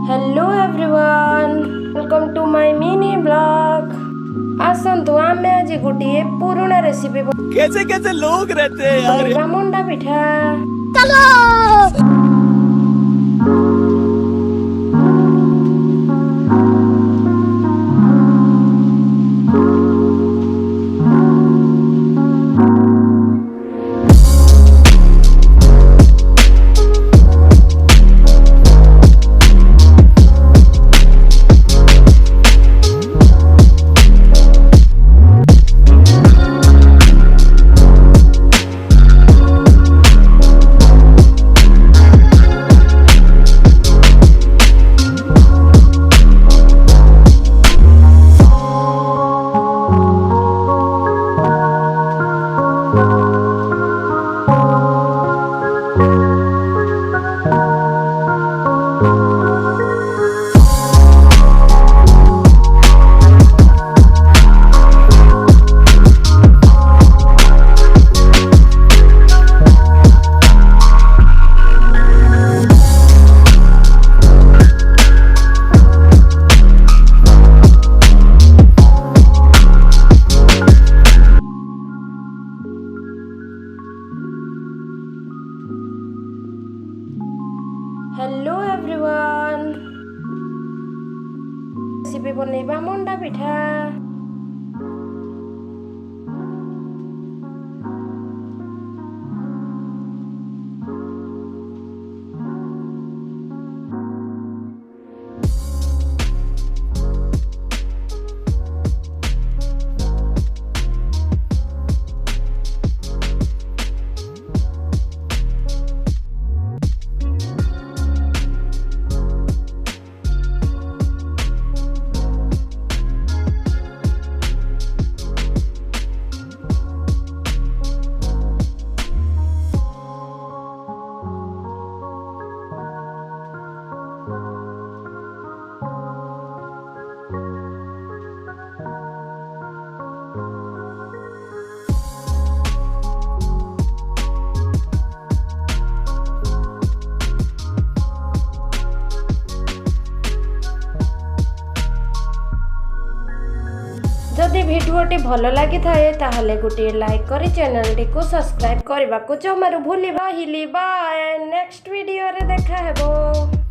Hello everyone, welcome to my mini blog. आसंतु आमे आज गोटे पुराना रेसिपी कैसे कैसे लोग रहते हैं यार। मंडा पिठा। चलो हेलो एवरीवन, रेसिपी बनैबा मंडा पिठा। जदि भिडियोटी भल लगी थाए ताहले गोटे लाइक करी चैनल को सब्सक्राइब करने को जमारू भूलिबा हिलिबा। नेक्स्ट वीडियो रे देखा हेबो।